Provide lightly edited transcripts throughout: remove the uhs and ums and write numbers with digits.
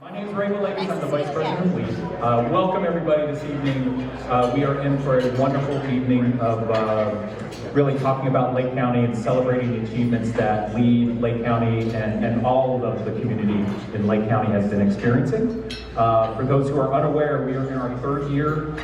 My name is Abel. I'm the Vice President of Police. Welcome everybody this evening. We are in for a wonderful evening of really talking about Lake County and celebrating the achievements that we, Lake County, and all of the community in Lake County has been experiencing. For those who are unaware, we are in our third year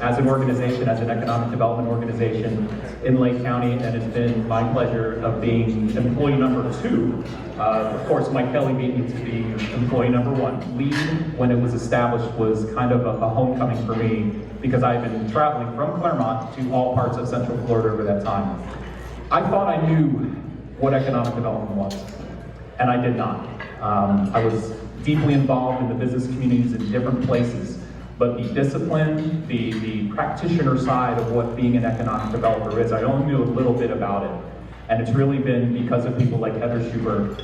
as an organization, as an economic development organization in Lake County, and it's been my pleasure of being employee number 2. Of course, Mike Kelly beat me to be employee number 1. LEAD, when it was established, was kind of a homecoming for me because I've been traveling from Claremont to all parts of Central Florida over that time. I thought I knew what economic development was, and I did not. I was deeply involved in the business communities in different places, but the discipline, the practitioner side of what being an economic developer is, I only knew a little bit about it. And it's really been because of people like Heather Shubirg,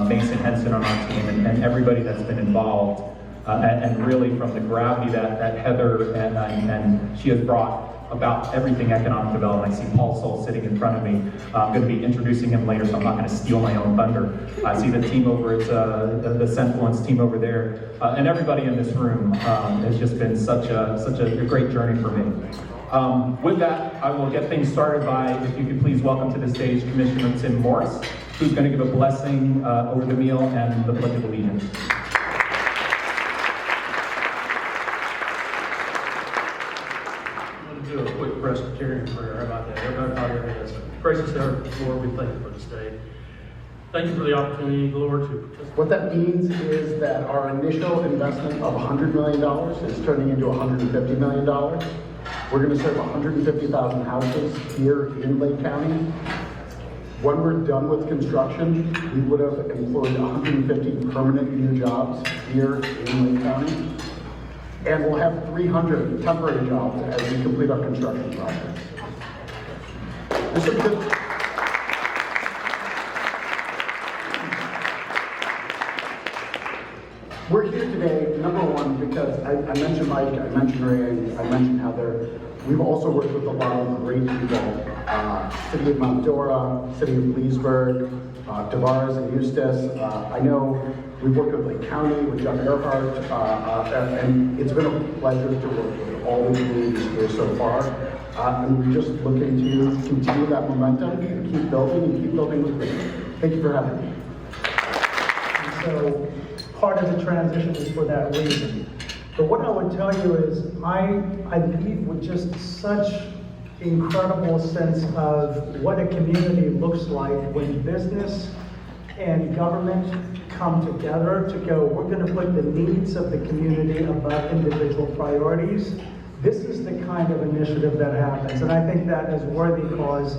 Mason Henson on our team, and everybody that's been involved, and really from the gravity that Heather and she has brought about everything economic development. I see Paul Sohl sitting in front of me. I'm going to be introducing him later, so I'm not going to steal my own thunder. I see the team over at the Senfluence team over there, and everybody in this room has just been such a great journey for me. With that, I will get things started by, if you could please welcome to the stage Commissioner Tim Morris, who's going to give a blessing over the meal and the Pledge of Allegiance. I'm going to do a quick Presbyterian prayer. How about that? Everybody bow your heads. Gracious Lord, we thank you for this day. Thank you for the opportunity, Lord, to participate. What that means is that our initial investment of $100 million is turning into $150 million. We're going to serve 150,000 houses here in Lake County. When we're done with construction, we would have employed 150 permanent new jobs here in Lake County. And we'll have 300 temporary jobs as we complete our construction projects. There's some good. We're here today, number one, because I mentioned Mike, I mentioned Ray, I mentioned Heather. We've also worked with a lot of great people. City of Mount Dora, City of Leesburg, Tavares and Eustis. I know we've worked with Lake County, with John Earhart, and it's been a pleasure to work with all the communities here so far. And we're just looking to continue that momentum and keep building with me. Thank you for having me. So part of the transition is for that reason. But what I would tell you is I leave with just such incredible sense of what a community looks like when business and government come together to go, we're going to put the needs of the community above individual priorities. This is the kind of initiative that happens, and I think that is worthy cause.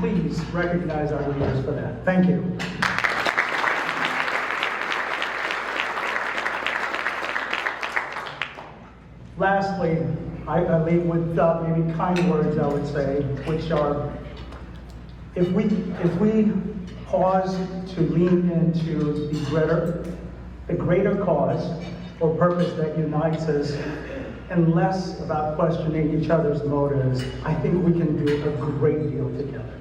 Please recognize our leaders for that. Thank you. Lastly, I leave with maybe kind words, I would say, which are, if we pause to lean into the greater cause or purpose that unites us, and less about questioning each other's motives, I think we can do a great deal together.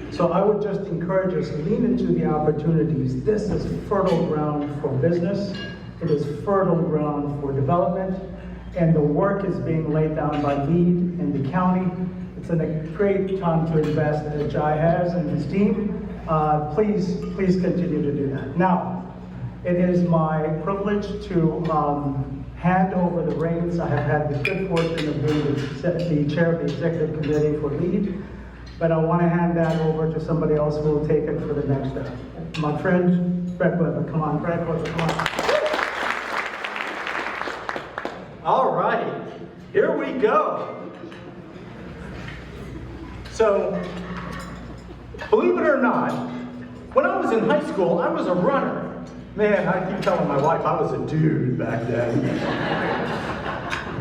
So I would just encourage us, lean into the opportunities. This is fertile ground for business. It is fertile ground for development. And the work is being laid down by LEAD in the county. It's a great time to invest that Jai has and his team. Please continue to do that. Now, it is my privilege to hand over the reins. I have had the good fortune of being the chair of the executive committee for LEAD, but I want to hand that over to somebody else who will take it for the next step. My friend, Brett Weber. Come on, Brett Weber, come on. All right, here we go. So, believe it or not, when I was in high school, I was a runner. Man, I keep telling my wife I was a dude back then.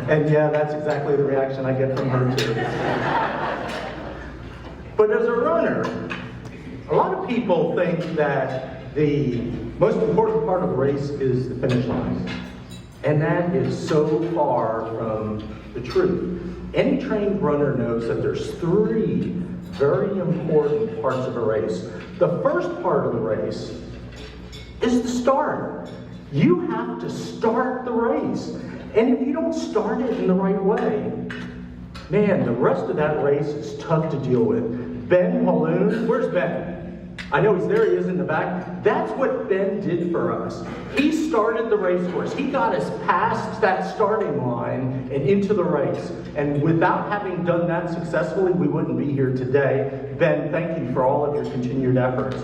And yeah, that's exactly the reaction I get from her too. But as a runner, a lot of people think that the most important part of the race is the finish line. And that is so far from the truth. Any trained runner knows that there's 3 very important parts of a race. The first part of the race is the start. You have to start the race. And if you don't start it in the right way, man, the rest of that race is tough to deal with. Ben Pauloon, where's Ben? I know he's there, he is in the back. That's what Ben did for us. He started the race for us. He got us past that starting line and into the race. And without having done that successfully, we wouldn't be here today. Ben, thank you for all of your continued efforts.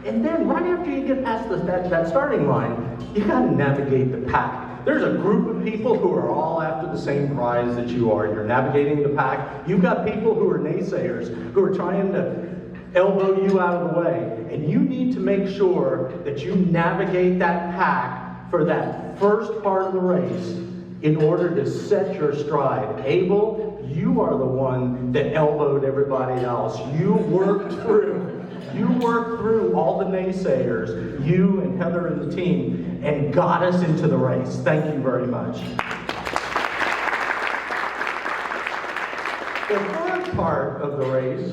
And then right after you get past that starting line, you got to navigate the pack. There's a group of people who are all after the same prize that you are. You're navigating the pack. You've got people who are naysayers, who are trying to elbow you out of the way. And you need to make sure that you navigate that pack for that first part of the race in order to set your stride. Abel, you are the one that elbowed everybody else. You worked through all the naysayers, you and Heather and the team, and got us into the race. Thank you very much. The third part of the race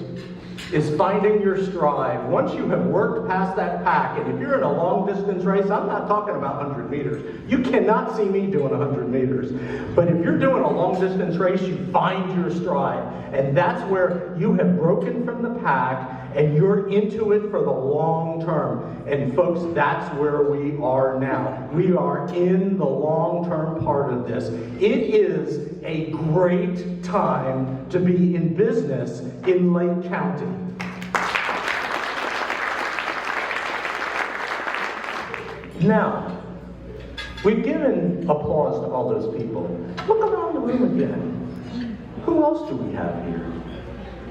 is finding your stride. Once you have worked past that pack, and if you're in a long distance race, I'm not talking about 100 meters. You cannot see me doing 100 meters. But if you're doing a long distance race, you find your stride. And that's where you have broken from the pack and you're into it for the long term. And folks, that's where we are now. We are in the long-term part of this. It is a great time to be in business in Lake County. Now, we've given applause to all those people. Look around the room again. Who else do we have here?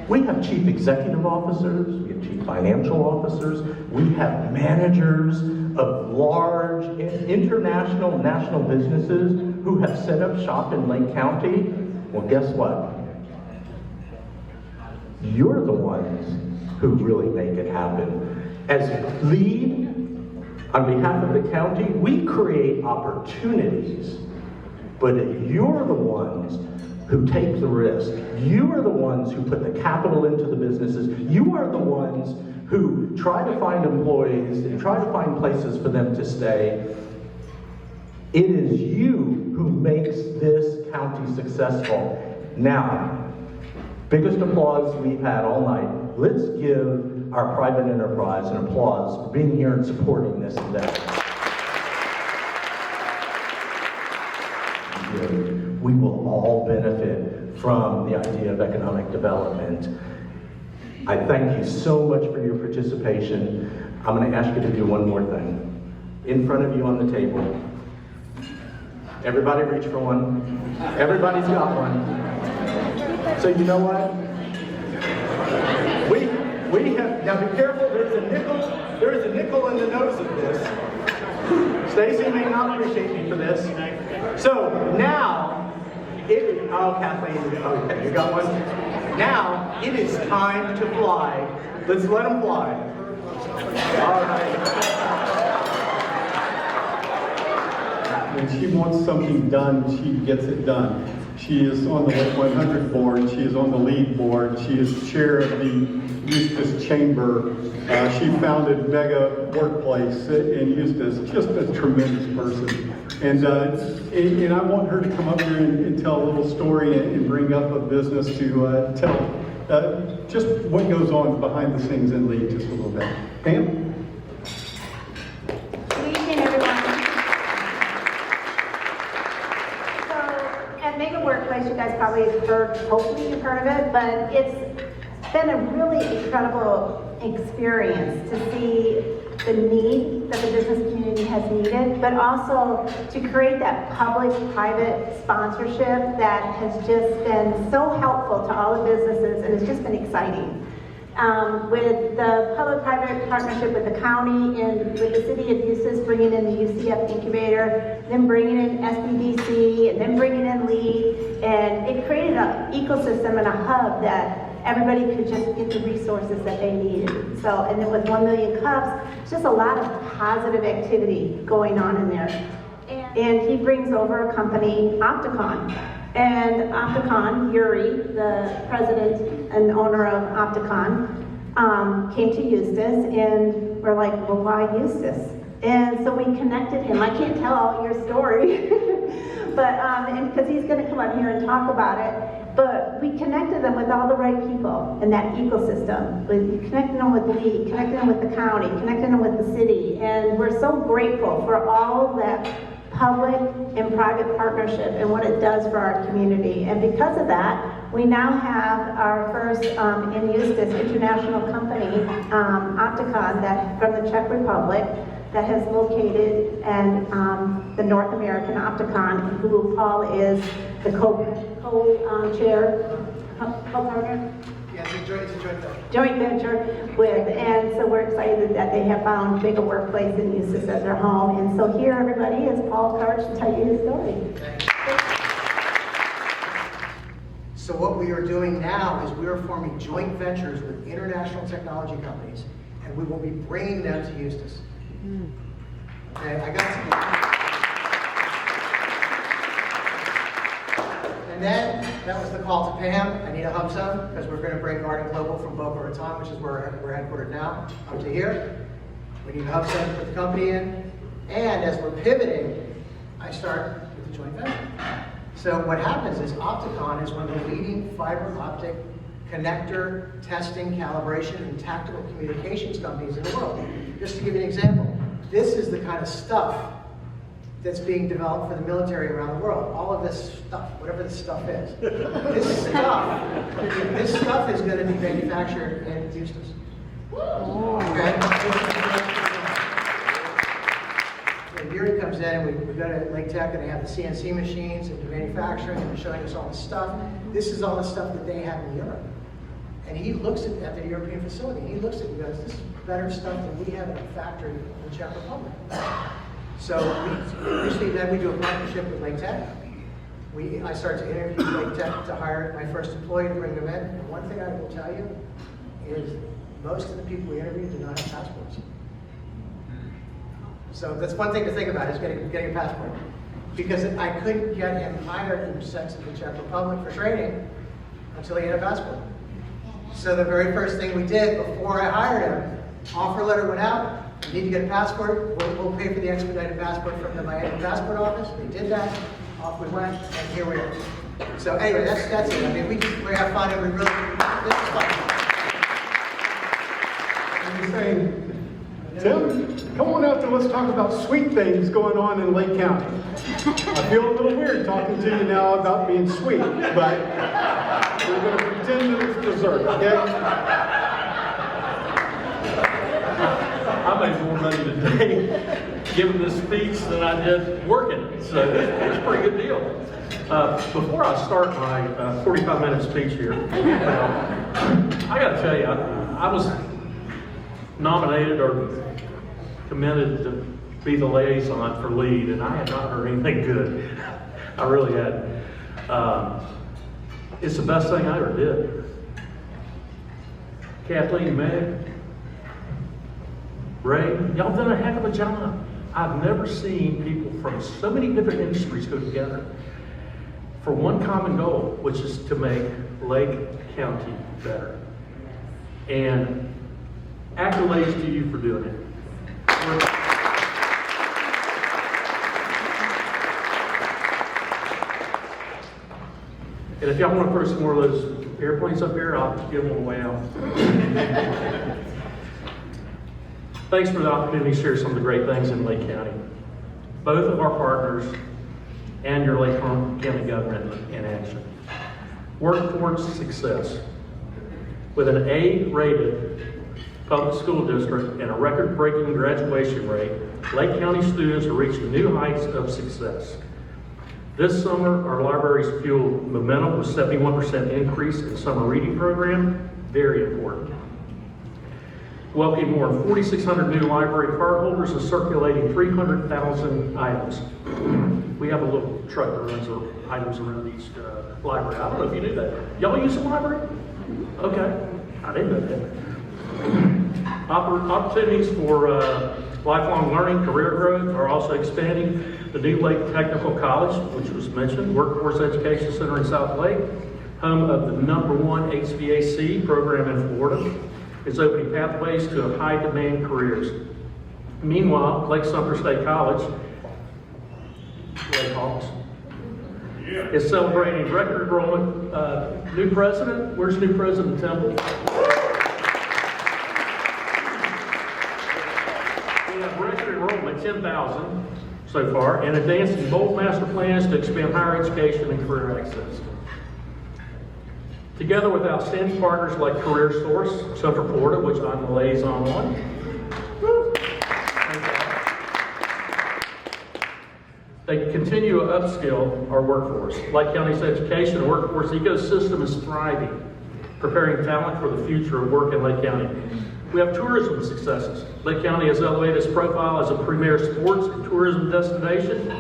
We have chief executive officers, we have chief financial officers, we have managers of large international, national businesses who have set up shop in Lake County. Well, guess what? You're the ones who really make it happen. As lead, on behalf of the county, we create opportunities, but you're the ones who take the risk. You are the ones who put the capital into the businesses. You are the ones who try to find employees and try to find places for them to stay. It is you who makes this county successful. Now, biggest applause we've had all night. Let's give our private enterprise an applause for being here and supporting this today. We will all benefit from the idea of economic development. I thank you so much for your participation. I'm going to ask you to do one more thing. In front of you on the table, everybody reach for one. Everybody's got one. So you know what? We have, now be careful, there is a nickel in the nose of this. Stacy may not appreciate me for this. So now, Kathleen, okay, you got one? Now, it is time to fly. Let's let them fly. All right. When she wants something done, she gets it done. She is on the Lake 100 board. She is on the lead board. She is chair of the Eustis Chamber. She founded Mega Workplace in Eustis. Just a tremendous person. And I want her to come up here and tell a little story and bring up a business to tell just what goes on behind the scenes and lead just a little bit. Pam? Good evening, everyone. So, at Mega Workplace, you guys probably have heard, hopefully you've heard of it, but it's been a really incredible experience to see the need that the business community has needed, but also to create that public-private sponsorship that has just been so helpful to all the businesses, and it's just been exciting. With the public-private partnership with the county and with the city of Eustis, bringing in the UCF incubator, then bringing in SBDC, and then bringing in LEAD, and it created an ecosystem and a hub that everybody could just get the resources that they needed. So, and then with 1 million cups, it's just a lot of positive activity going on in there. And he brings over a company, OPTOKON. And OPTOKON, Yuri, the president and owner of OPTOKON, came to Eustis, and we're like, well, why Eustis? And so we connected him. I can't tell all your story, but and because he's going to come up here and talk about it. But we connected them with all the right people in that ecosystem. We connected them with Lee, connected them with the county, connected them with the city, and we're so grateful for all that public and private partnership and what it does for our community. And because of that, we now have our first in Eustis international company, OPTOKON, that from the Czech Republic, that has located in the North American OPTOKON, who Paul is the co-chair, co-partner? Yes, it's a joint venture. Joint venture with, and so we're excited that they have found bigger workplace in Eustis as their home. And so here, everybody, is Paul Karch to tell you his story. So what we are doing now is we are forming joint ventures with international technology companies, and we will be bringing them to Eustis. Okay, I got some. And then, that was the call to Pam. I need a hub zone, because we're going to bring Gardant Global from Boca Raton, which is where we're headquartered now, up to here. We need a hub zone to put the company in. And as we're pivoting, I start with the joint venture. So what happens is OPTOKON is one of the leading fiber optic connector testing, calibration, and tactical communications companies in the world. Just to give you an example, this is the kind of stuff that's being developed for the military around the world. All of this stuff, whatever this stuff is. This stuff is going to be manufactured in Eustis. Okay? When Biri comes in, and we go to Lake Tech, and they have the CNC machines and the manufacturing, and they're showing us all the stuff. This is all the stuff that they have in Europe. And he looks at the European facility, and he looks at it and goes, this is better stuff than we have in a factory in the Czech Republic. So usually then we do a partnership with Lake Tech. I start to interview Lake Tech to hire my first employee to bring them in. And one thing I will tell you is most of the people we interview do not have passports. So that's one thing to think about, is getting a passport. Because I couldn't get him hired and sent to the Czech Republic for training until he had a passport. So the very first thing we did before I hired him, offer letter went out. You need to get a passport. We'll pay for the expedited passport from the Miami passport office. They did that. Off we went, and here we are. So anyway, that's it. I mean, we have fun, and we really, this is fun. And you're saying, Tim, come on out there, let's talk about sweet things going on in Lake County. I feel a little weird talking to you now about being sweet, but we're going to pretend that it's dessert, okay? I made more money today giving this speech than I did working, so it's a pretty good deal. Before I start my 45-minute speech here, I got to tell you, I was nominated or commended to be the liaison for LEAD, and I had not heard anything good. I really had. It's the best thing I ever did. Kathleen, Meg, Ray, y'all done a heck of a job. I've never seen people from so many different industries go together for one common goal, which is to make Lake County better. And accolades to you for doing it. And if y'all want to throw some more of those airplanes up here, I'll just give them on the way out. Thanks for the opportunity to share some of the great things in Lake County. Both of our partners and your Lake County government in action. Workforce success. With an A-rated public school district and a record-breaking graduation rate, Lake County students have reached new heights of success. This summer, our libraries fueled momentum with 71% increase in summer reading program, very important. Welcoming more than 4,600 new library cardholders and circulating 300,000 items. We have a little truck that runs items around each library. I don't know if you knew that. Y'all use the library? Okay, I didn't know that. Opportunities for lifelong learning, career growth are also expanding. The new Lake Technical College, which was mentioned, Workforce Education Center in South Lake, home of the #1 HVAC program in Florida, is opening pathways to high-demand careers. Meanwhile, Lake Sumter State College, Lake Hawks, is celebrating record enrollment. New president, where's new President Temple? We have record enrollment, 10,000 so far, and advancing bold master plans to expand higher education and career access. Together with outstanding partners like Career Source, Central Florida, which I'm the liaison on. They continue to upskill our workforce. Lake County's education and workforce ecosystem is thriving, preparing talent for the future of work in Lake County. We have tourism successes. Lake County has elevated its profile as a premier sports and tourism destination,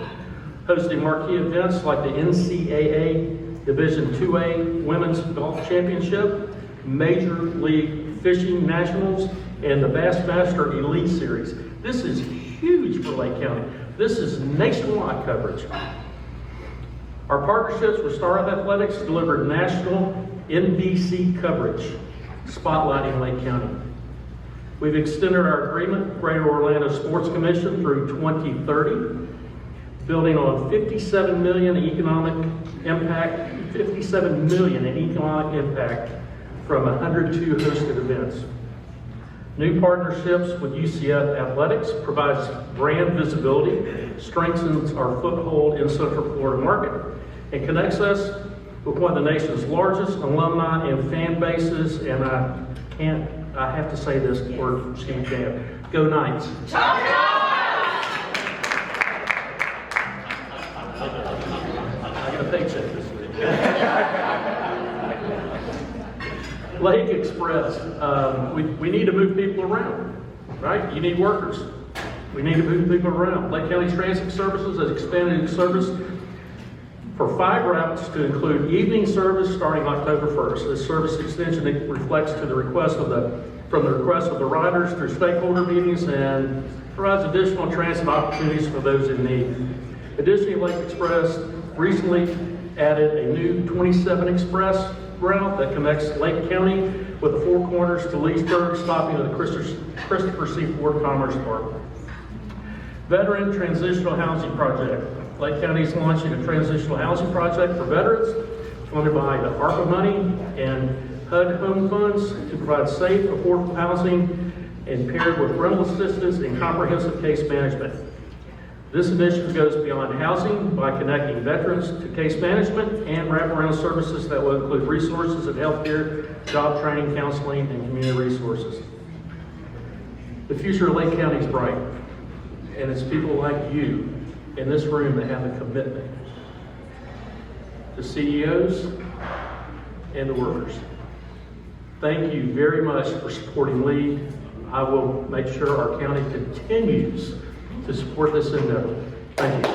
hosting marquee events like the NCAA Division IIA Women's Golf Championship, Major League Fishing Nationals, and the Bassmaster Elite Series. This is huge for Lake County. This is nationwide coverage. Our partnerships with Star Athletics delivered national NBC coverage, spotlighting Lake County. We've extended our agreement with Greater Orlando Sports Commission through 2030, building on 57 million in economic impact from 102 hosted events. New partnerships with UCF Athletics provides brand visibility, strengthens our foothold in Central Florida market, and connects us with one of the nation's largest alumni and fan bases. And I have to say this word, Steve Jam. Go Knights. I got a paycheck this week. Lake Express, we need to move people around, right? You need workers. We need to move people around. Lake County Transit Services has expanded its service for 5 routes to include evening service starting October 1st. This service extension reflects to the request of the riders through stakeholder meetings and provides additional transit opportunities for those in need. Additionally, Lake Express recently added a new 27 Express route that connects Lake County with the Four Corners to Leesburg, stopping at the Christopher C. Ford Commerce Park. Veteran Transitional Housing Project. Lake County is launching a transitional housing project for veterans funded by the ARPA money and HUD home funds to provide safe, affordable housing and paired with rental assistance and comprehensive case management. This initiative goes beyond housing by connecting veterans to case management and wraparound services that will include resources in healthcare, job training, counseling, and community resources. The future of Lake County is bright, and it's people like you in this room that have a commitment. The CEOs and the workers. Thank you very much for supporting Lee. I will make sure our county continues to support this endeavor. Thank you.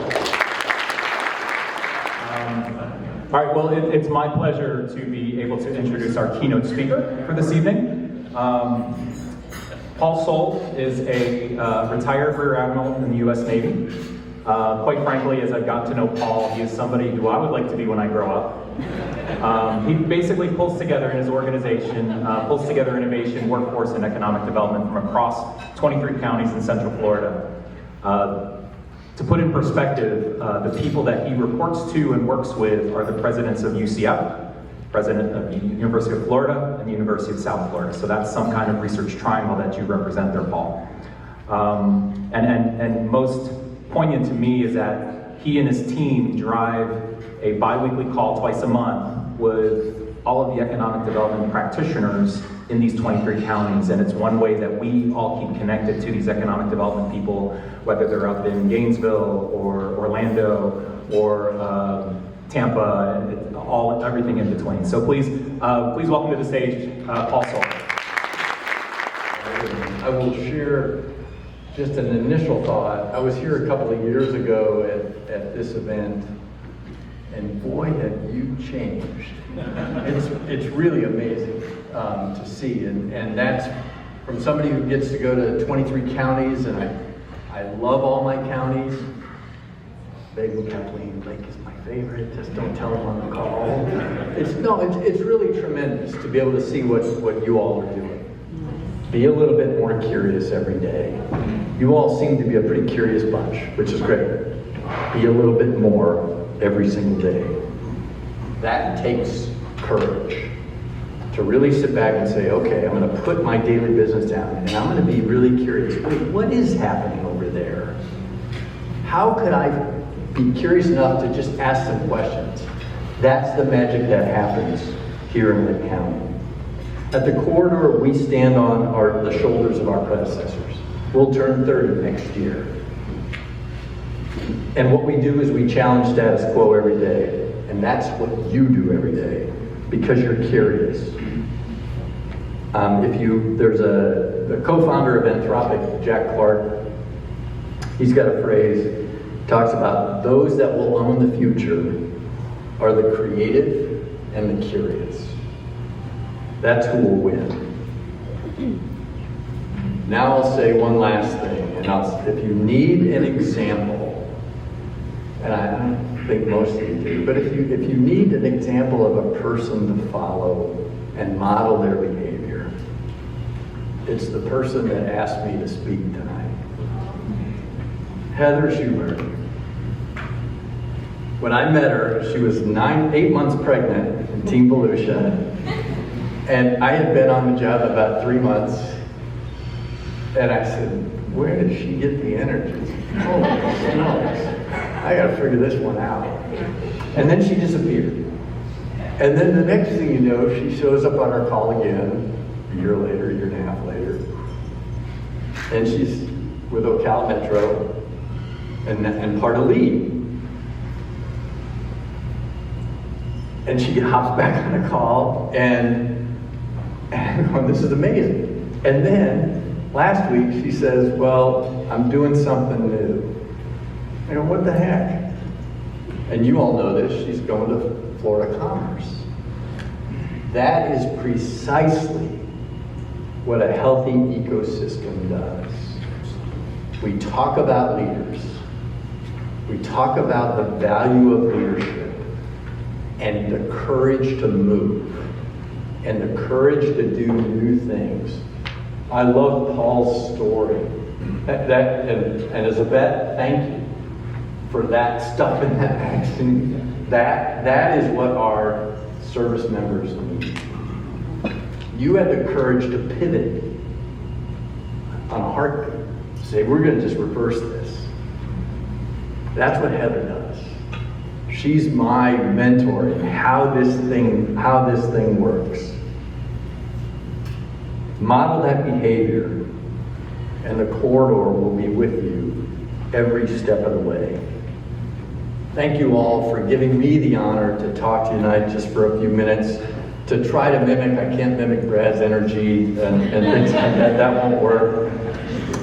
All right, well, it's my pleasure to be able to introduce our keynote speaker for this evening. Paul Sohl is a retired Rear Admiral in the U.S. Navy. Quite frankly, as I've gotten to know Paul, he is somebody who I would like to be when I grow up. He basically pulls together in his organization, pulls together innovation, workforce, and economic development from across 23 counties in Central Florida. To put in perspective, the people that he reports to and works with are the presidents of UCF, president of the University of Florida, and the University of South Florida. So that's some kind of research triangle that you represent there, Paul. And most poignant to me is that he and his team drive a bi-weekly call twice a month with all of the economic development practitioners in these 23 counties, and it's one way that we all keep connected to these economic development people, whether they're up in Gainesville or Orlando or Tampa, and everything in between. So please welcome to the stage Paul Sohl. I will share just an initial thought. I was here a couple of years ago at this event, and boy, have you changed. It's really amazing to see, and that's from somebody who gets to go to 23 counties, and I love all my counties. Bagel Kathleen Lake is my favorite. Just don't tell them on the call. It's really tremendous to be able to see what you all are doing. Be a little bit more curious every day. You all seem to be a pretty curious bunch, which is great. Be a little bit more every single day. That takes courage to really sit back and say, okay, I'm going to put my daily business down and I'm going to be really curious. Wait, what is happening over there? How could I be curious enough to just ask some questions? That's the magic that happens here in Lake County. At the corridor we stand on are the shoulders of our predecessors. We'll turn 30 next year. And what we do is we challenge status quo every day. And that's what you do every day, because you're curious. There's the co-founder of Anthropic, Jack Clark, he's got a phrase, talks about those that will own the future are the creative and the curious. That's who will win. Now I'll say one last thing, and if you need an example, and I think most of you do, but if you need an example of a person to follow and model their behavior, it's the person that asked me to speak tonight. Heather Shubirg. When I met her, she was 8 months pregnant in Team Volusia, and I had been on the job about 3 months, and I said, where did she get the energy? Holy smokes, I gotta figure this one out. And then she disappeared. And then the next thing you know, she shows up on our call again, a year later, a year and a half later, and she's with Ocala Metro and part of LEAD. And she hops back on a call and going, this is amazing. And then last week she says, well, I'm doing something new. I go, what the heck? And you all know this, she's going to Florida Commerce. That is precisely what a healthy ecosystem does. We talk about leaders. We talk about the value of leadership and the courage to move and the courage to do new things. I love Paul's story. And as a vet, thank you for that stuff in that vaccine. That is what our service members need. You had the courage to pivot on a heartbeat. Say, we're going to just reverse this. That's what Heather does. She's my mentor in how this thing works. Model that behavior, and the corridor will be with you every step of the way. Thank you all for giving me the honor to talk to you tonight just for a few minutes, to try to mimic. I can't mimic Brad's energy and things like that. That won't work.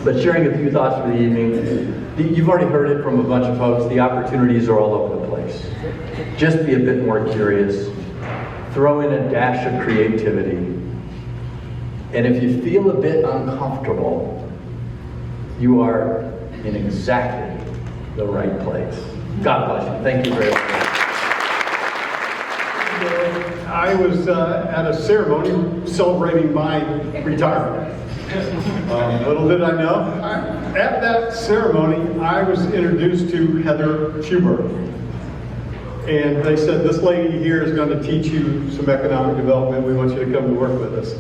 But sharing a few thoughts for the evening. You've already heard it from a bunch of folks. The opportunities are all over the place. Just be a bit more curious. Throw in a dash of creativity. And if you feel a bit uncomfortable, you are in exactly the right place. God bless you. Thank you very much. I was at a ceremony celebrating my retirement. Little did I know, at that ceremony, I was introduced to Heather Shubirg. And they said, this lady here is going to teach you some economic development. We want you to come to work with us.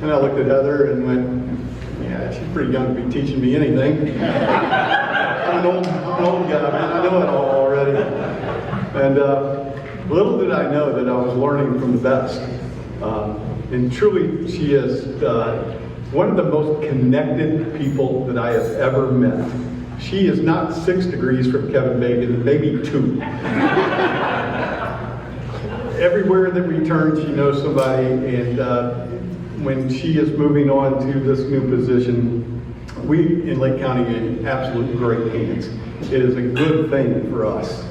And I looked at Heather and went, yeah, she's pretty young to be teaching me anything. I'm an old guy, man. I know it all already. And little did I know that I was learning from the best. And truly, she is one of the most connected people that I have ever met. She is not 6 degrees from Kevin Bacon, maybe 2. Everywhere that we turn, she knows somebody, and when she is moving on to this new position, we in Lake County are in absolutely great hands. It is a good thing for us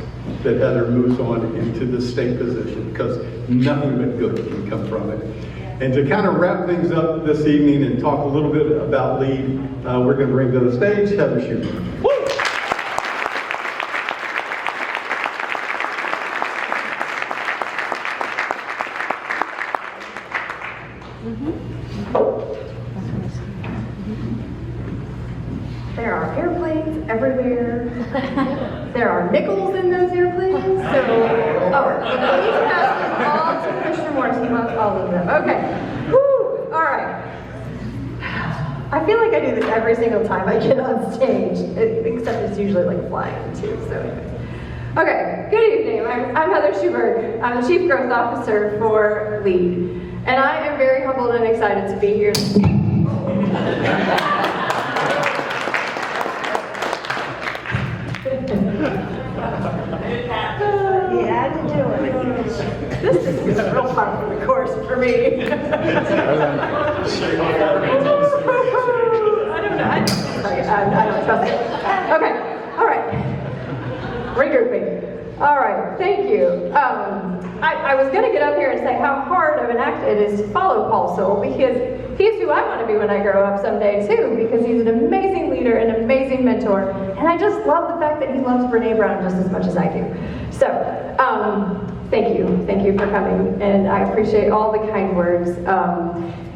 that Heather moves on into the state position, because nothing but good can come from it. And to kind of wrap things up this evening and talk a little bit about LEAD, we're going to bring to the stage Heather Shubirg. everywhere. There are nickels in those airplanes, so, please pass them all to Commissioner Morris, he wants all of them. Okay, whew, all right. I feel like I do this every single time I get on stage, except it's usually like flying too, so anyways. Okay, good evening, I'm Heather Shubirg. I'm the Chief Growth Officer for LEAD, and I am very humbled and excited to be here. You had to do it. This is real fun for the course for me. I don't trust it. Okay, all right. Regrouping. All right, thank you. I was going to get up here and say how hard of an act it is to follow Paul Sohl, because he's who I want to be when I grow up someday too, because he's an amazing leader, an amazing mentor, and I just love the fact that he loves Brene Brown just as much as I do. So, thank you for coming, and I appreciate all the kind words.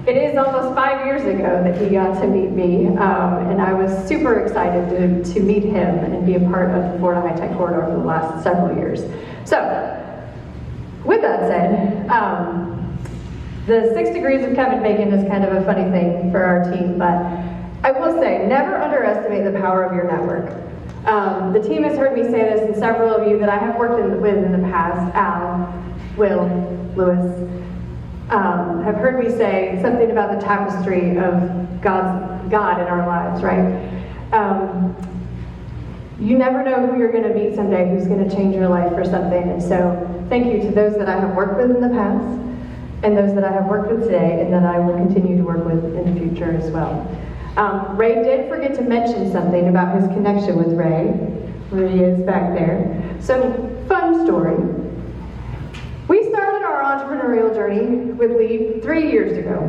It is almost 5 years ago that he got to meet me, and I was super excited to meet him and be a part of the Florida High Tech Corridor for the last several years. So, with that said, the 6 degrees of Kevin Bacon is kind of a funny thing for our team, but I will say, never underestimate the power of your network. The team has heard me say this, and several of you that I have worked with in the past, Al, Will, Lewis, have heard me say something about the tapestry of God in our lives, right? You never know who you're going to meet someday who's going to change your life or something, and so thank you to those that I have worked with in the past, and those that I have worked with today, and that I will continue to work with in the future as well. Ray did forget to mention something about his connection with Ray, where he is back there. So, fun story. We started our entrepreneurial journey with LEAD 3 years ago.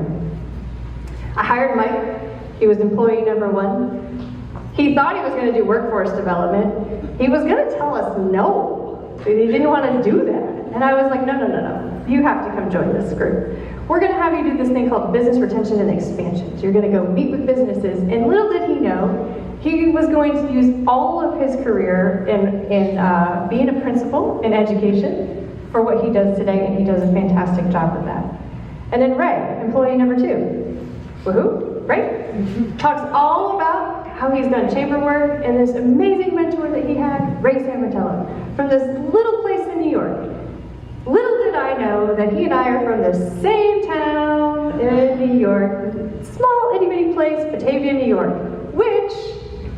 I hired Mike. He was employee number 1. He thought he was going to do workforce development. He was going to tell us no. He didn't want to do that. And I was like, no. You have to come join this group. We're going to have you do this thing called business retention and expansion. So you're going to go meet with businesses. And little did he know, he was going to use all of his career in being a principal in education for what he does today, and he does a fantastic job with that. And then Ray, employee number 2. Woohoo, right? Talks all about how he's done chamber work and this amazing mentor that he had, Ray Sammartello, from this little place in New York. Little did I know that he and I are from the same town in New York, small itty bitty place, Batavia, New York, which,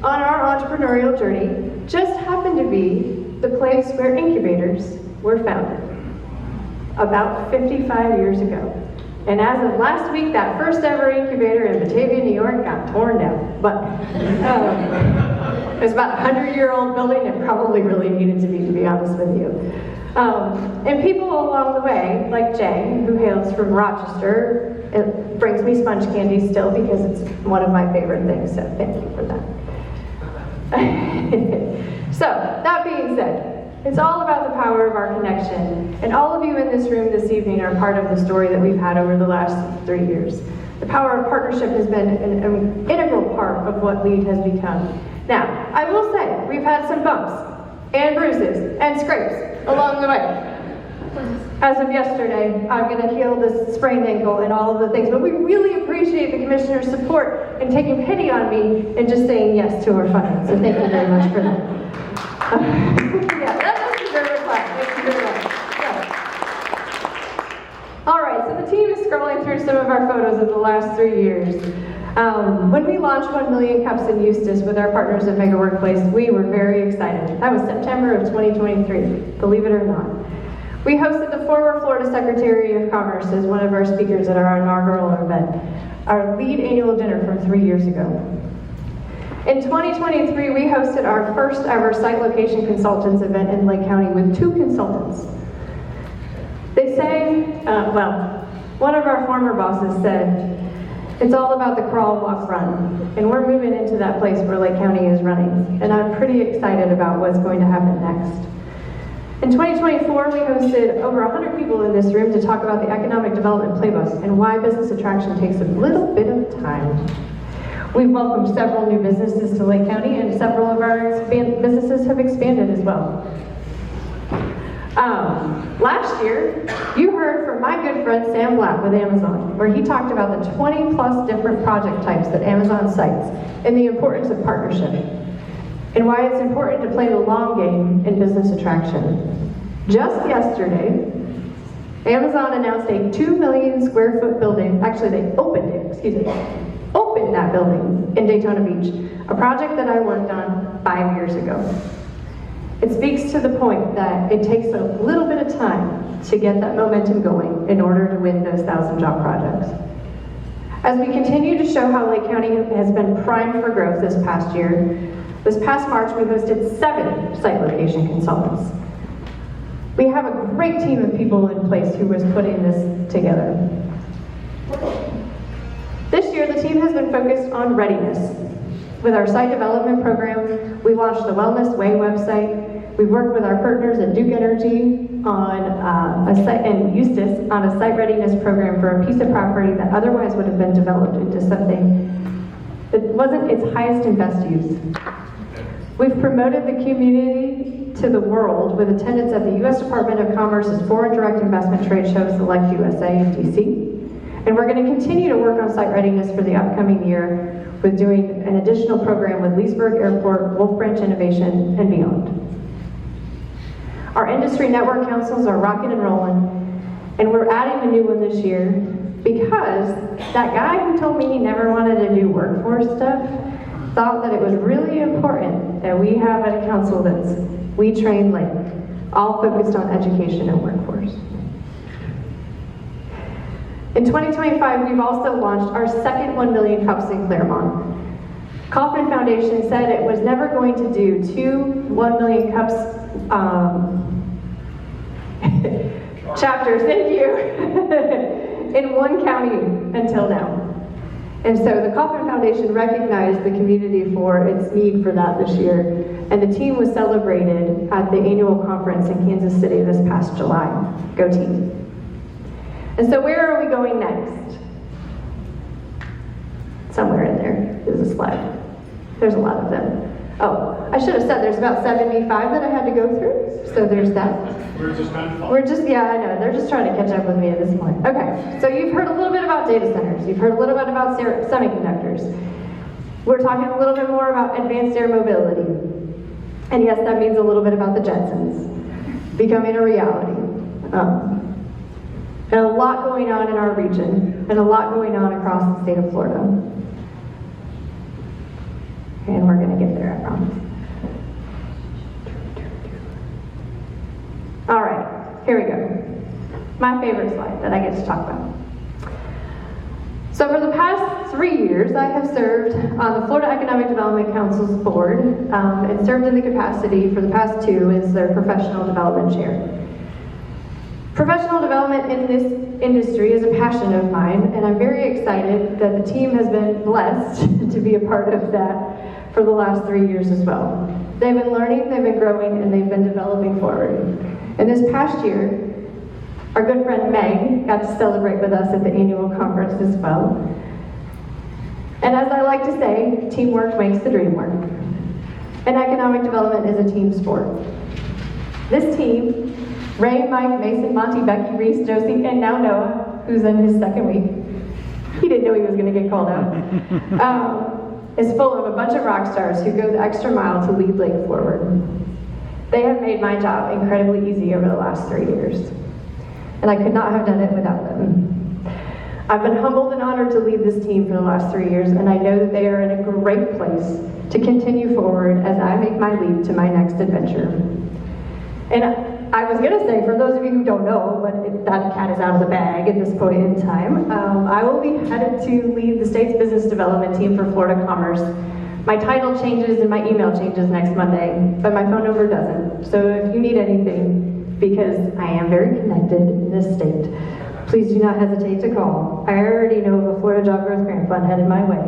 on our entrepreneurial journey, just happened to be the place where incubators were founded, about 55 years ago. And as of last week, that first ever incubator in Batavia, New York got torn down. But it was about a 100-year-old building. It probably really needed to be honest with you. And people along the way, like Jay, who hails from Rochester, it brings me sponge candy still because it's one of my favorite things, so thank you for that. So, that being said, it's all about the power of our connection, and all of you in this room this evening are part of the story that we've had over the last 3 years. The power of partnership has been an integral part of what LEAD has become. Now, I will say, we've had some bumps, and bruises, and scrapes along the way. As of yesterday, I'm going to heal this sprained ankle and all of the things, but we really appreciate the Commissioner's support in taking pity on me and just saying yes to our funding, so thank you very much for that. Yeah, that was a very clap. Thank you very much. Yeah. All right, so the team is scrolling through some of our photos of the last 3 years. When we launched 1 Million Cups in Eustis with our partners at Mega Workplace, we were very excited. That was September of 2023, believe it or not. We hosted the former Florida Secretary of Commerce as one of our speakers at our inaugural event, our LEAD annual dinner from 3 years ago. In 2023, we hosted our first ever site location consultants event in Lake County with 2 consultants. They say, one of our former bosses said, it's all about the crawl, walk, run. And we're moving into that place where Lake County is running. And I'm pretty excited about what's going to happen next. In 2024, we hosted over 100 people in this room to talk about the economic development playbook and why business attraction takes a little bit of time. We've welcomed several new businesses to Lake County, and several of our businesses have expanded as well. Last year, you heard from my good friend Sam Blatt with Amazon, where he talked about the 20 plus different project types that Amazon cites and the importance of partnership, and why it's important to play the long game in business attraction. Just yesterday, Amazon announced a 2 million square foot building, actually they opened that building in Daytona Beach, a project that I worked on 5 years ago. It speaks to the point that it takes a little bit of time to get that momentum going in order to win those 1,000-job projects. As we continue to show how Lake County has been primed for growth this past year, this past March we hosted 7 site location consultants. We have a great team of people in place who was putting this together. This year the team has been focused on readiness. With our site development program, we launched the Wellness Way website. We've worked with our partners at Duke Energy on a site, and Eustis on a site readiness program for a piece of property that otherwise would have been developed into something that wasn't its highest and best use. We've promoted the community to the world with attendance at the U.S. Department of Commerce's Foreign Direct Investment Trade Show, Select USA in D.C. And we're going to continue to work on site readiness for the upcoming year with doing an additional program with Leesburg Airport, Wolf Branch Innovation, and beyond. Our industry network councils are rocking and rolling, and we're adding a new one this year because that guy who told me he never wanted to do workforce stuff thought that it was really important that we have a council that's We Train Lake, all focused on education and workforce. In 2025, we've also launched our second 1 million cups in Claremont. Kauffman Foundation said it was never going to do 2 1 million cups chapters, thank you, in one county until now. And so the Kauffman Foundation recognized the community for its need for that this year, and the team was celebrated at the annual conference in Kansas City this past July. Go team. And so where are we going next? Somewhere in there is a slide. There's a lot of them. Oh, I should have said there's about 75 that I had to go through, so there's that. Yeah, I know, they're just trying to catch up with me at this point. Okay, so you've heard a little bit about data centers. You've heard a little bit about semiconductors. We're talking a little bit more about advanced air mobility. And yes, that means a little bit about the Jetsons becoming a reality. And a lot going on in our region, and a lot going on across the state of Florida. And we're gonna get there, I promise. All right, here we go. My favorite slide that I get to talk about. So for the past 3 years, I have served on the Florida Economic Development Council's board, and served in the capacity for the past 2 as their professional development chair. Professional development in this industry is a passion of mine, and I'm very excited that the team has been blessed to be a part of that for the last 3 years as well. They've been learning, they've been growing, and they've been developing forward. And this past year, our good friend Meg got to celebrate with us at the annual conference as well. And as I like to say, teamwork makes the dream work. And economic development is a team sport. This team, Ray, Mike, Mason, Monty, Becky, Reese, Josie, and now Noah, who's in his second week. He didn't know he was going to get called out. Is full of a bunch of rock stars who go the extra mile to lead Lake forward. They have made my job incredibly easy over the last 3 years. And I could not have done it without them. I've been humbled and honored to lead this team for the last 3 years, and I know that they are in a great place to continue forward as I make my leap to my next adventure. And I was going to say, for those of you who don't know, but that cat is out of the bag at this point in time, I will be headed to lead the state's business development team for Florida Commerce. My title changes and my email changes next Monday, but my phone number doesn't. So if you need anything, because I am very connected in this state, please do not hesitate to call. I already know of a Florida Job Growth Grant Fund headed my way.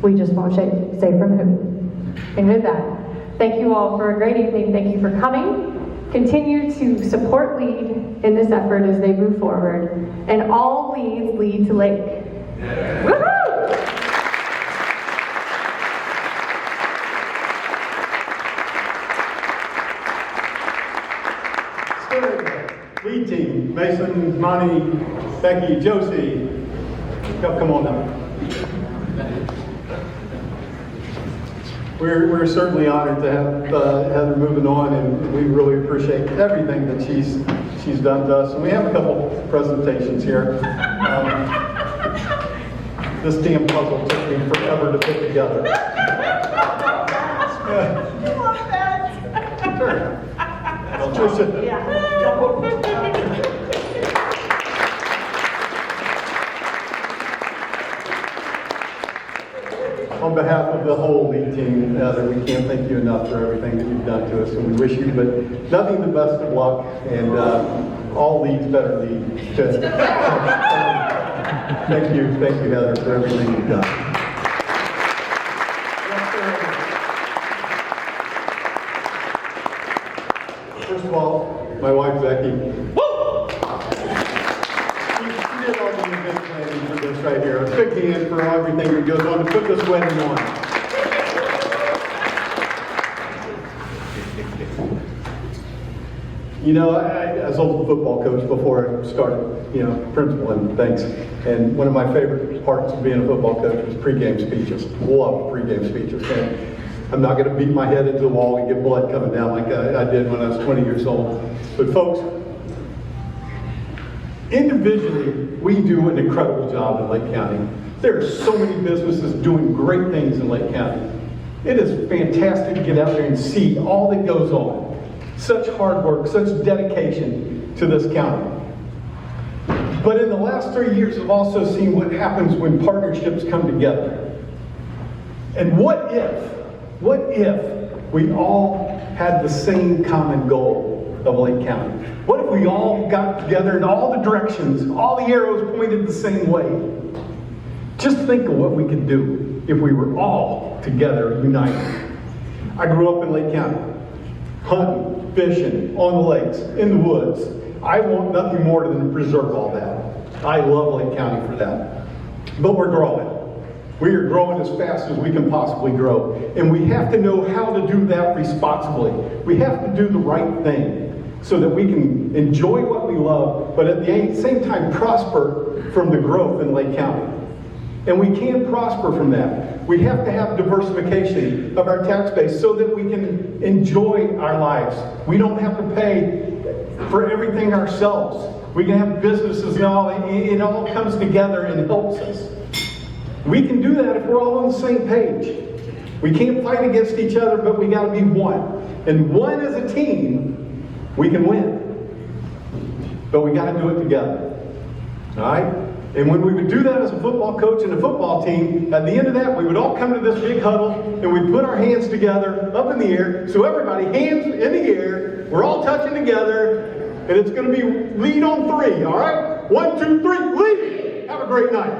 We just won't say from who. And with that, thank you all for a great evening. Thank you for coming. Continue to support LEAD in this effort as they move forward. And all leads lead to Lake. Woohoo! Connie, Becky, Josie. Come on up. We're certainly honored to have Heather moving on, and we really appreciate everything that she's done to us. And we have a couple presentations here. This damn puzzle took me forever to put together. Sure. On behalf of the whole lead team, Heather, we can't thank you enough for everything that you've done to us, and we wish you but nothing but best of luck, and all leads better lead. Thank you, Heather, for everything you've done. First of all, my wife Becky. She did all the event planning for this right here. A big hand for everything that goes on to put this wedding on. You know, I was a football coach before I started, principal and things. And one of my favorite parts of being a football coach was pregame speeches. Love pregame speeches. And I'm not going to beat my head into the wall and get blood coming down like I did when I was 20 years old. But folks, individually, we do an incredible job in Lake County. There are so many businesses doing great things in Lake County. It is fantastic to get out there and see all that goes on. Such hard work, such dedication to this county. But in the last 3 years, I've also seen what happens when partnerships come together. And what if we all had the same common goal of Lake County? What if we all got together in all the directions, all the arrows pointed the same way? Just think of what we could do if we were all together, united. I grew up in Lake County, hunting, fishing, on the lakes, in the woods. I want nothing more than to preserve all that. I love Lake County for that. But we're growing. We are growing as fast as we can possibly grow. And we have to know how to do that responsibly. We have to do the right thing so that we can enjoy what we love, but at the same time prosper from the growth in Lake County. And we can prosper from that. We have to have diversification of our tax base so that we can enjoy our lives. We don't have to pay for everything ourselves. We can have businesses and all. It all comes together and helps us. We can do that if we're all on the same page. We can't fight against each other, but we got to be one. And one as a team, we can win. But we got to do it together. All right? And when we would do that as a football coach and a football team, at the end of that, we would all come to this big huddle and we'd put our hands together up in the air. So everybody, hands in the air, we're all touching together, and it's going to be lead on 3, all right? 1, 2, 3, lead! Have a great night.